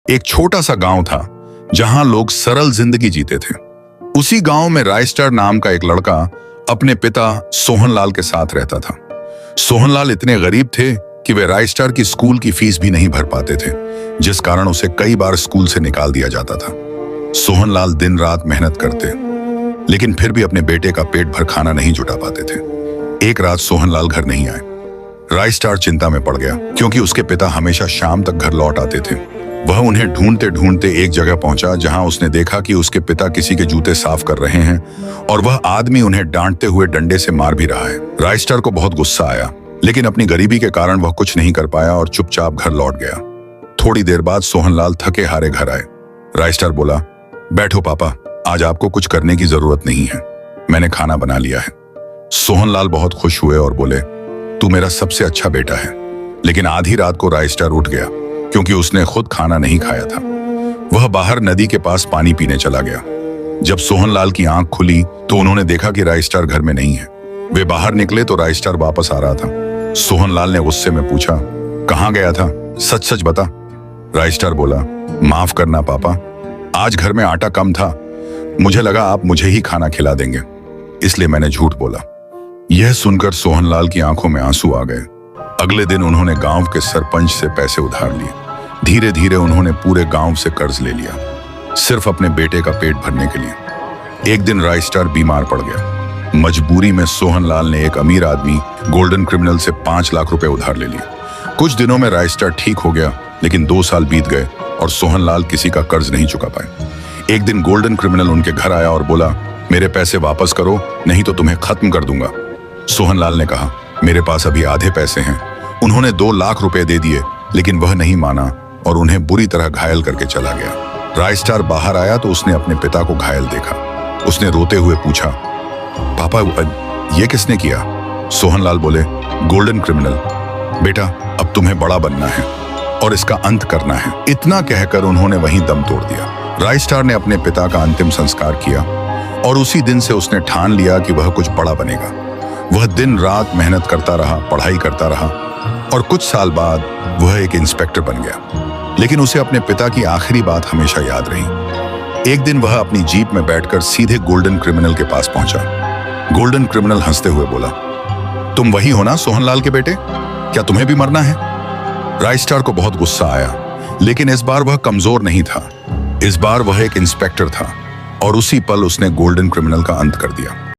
एक छोटा सा गांव था जहां लोग सरल जिंदगी जीते थे। उसी गांव में रायस्टार नाम का एक लड़का अपने पिता सोहनलाल के साथ रहता था। सोहनलाल इतने गरीब थे कि वे रायस्टार की स्कूल की फीस भी नहीं भर पाते थे, जिस कारण उसे कई बार स्कूल से निकाल दिया जाता था। सोहनलाल दिन रात मेहनत करते, लेकिन फिर भी अपने बेटे का पेट भर खाना नहीं जुटा पाते थे। एक रात सोहनलाल घर नहीं आए। रायस्टार चिंता में पड़ गया, क्योंकि उसके पिता हमेशा शाम तक घर लौट आते थे। वह उन्हें ढूंढते ढूंढते एक जगह पहुंचा जहां उसने देखा कि उसके पिता किसी के जूते साफ कर रहे हैं और वह आदमी उन्हें डांटते हुए डंडे से मार भी रहा है। रायस्टार को बहुत गुस्सा आया, लेकिन अपनी गरीबी के कारण वह कुछ नहीं कर पाया और चुपचाप घर लौट गया। थोड़ी देर बाद सोहनलाल थके हारे घर आए। रायस्टार बोला, बैठो पापा, आज आपको कुछ करने की जरूरत नहीं है, मैंने खाना बना लिया है। सोहनलाल बहुत खुश हुए और बोले, तू मेरा सबसे अच्छा बेटा है। लेकिन आधी रात को रायस्टार उठ गया, क्योंकि उसने खुद खाना नहीं खाया था। वह बाहर नदी के पास पानी पीने चला गया। जब सोहनलाल की आंख खुली तो उन्होंने देखा कि रायस्टार घर में नहीं है। वे बाहर निकले तो रायस्टार वापस आ रहा था। सोहनलाल ने गुस्से में पूछा, कहाँ गया था, सच सच बता। रायस्टार बोला, माफ करना पापा, आज घर में आटा कम था, मुझे लगा आप मुझे ही खाना खिला देंगे, इसलिए मैंने झूठ बोला। यह सुनकर सोहनलाल की आंखों में आंसू आ गए। अगले दिन उन्होंने गांव के सरपंच से पैसे उधार लिए। धीरे धीरे उन्होंने पूरे गांव से कर्ज ले लिया, सिर्फ अपने बेटे का पेट भरने के लिए। एक दिन रायस्टार बीमार पड़ गया। मजबूरी में सोहनलाल ने एक अमीर आदमी गोल्डन क्रिमिनल से 5 लाख रुपए उधार ले लिए। कुछ दिनों में रायस्टार ठीक हो गया, लेकिन 2 साल बीत गए और सोहनलाल किसी का कर्ज नहीं चुका पाए। एक दिन गोल्डन क्रिमिनल उनके घर आया और बोला, मेरे पैसे वापस करो, नहीं तो तुम्हें खत्म कर दूंगा। सोहनलाल ने कहा, मेरे पास अभी आधे पैसे हैं। उन्होंने 2 लाख रुपए दे दिए, लेकिन वह नहीं माना और उन्हें बुरी तरह घायल करके चला गया। रायस्टार बाहर आया तो उसने अपने पिता को घायल देखा। उसने रोते हुए पूछा, पापा ये किसने किया? सोहनलाल बोले, गोल्डन क्रिमिनल। बेटा, अब तुम्हें बड़ा बनना है और इसका अंत करना है। इतना कहकर उन्होंने वहीं दम तोड़ दिया। रायस्टार ने अपने पिता का अंतिम संस्कार किया और उसी दिन से उसने ठान लिया कि वह कुछ बड़ा बनेगा। वह दिन रात मेहनत करता रहा, पढ़ाई करता रहा और कुछ साल बाद वह एक इंस्पेक्टर बन गया। लेकिन उसे अपने पिता की आखिरी बात हमेशा याद रही। एक दिन वह अपनी जीप में बैठकर सीधे गोल्डन क्रिमिनल के पास पहुंचा। गोल्डन क्रिमिनल हंसते हुए बोला, तुम वही हो ना सोहनलाल के बेटे, क्या तुम्हें भी मरना है? रायस्टार को बहुत गुस्सा आया, लेकिन इस बार वह कमजोर नहीं था। इस बार वह एक इंस्पेक्टर था और उसी पल उसने गोल्डन क्रिमिनल का अंत कर दिया।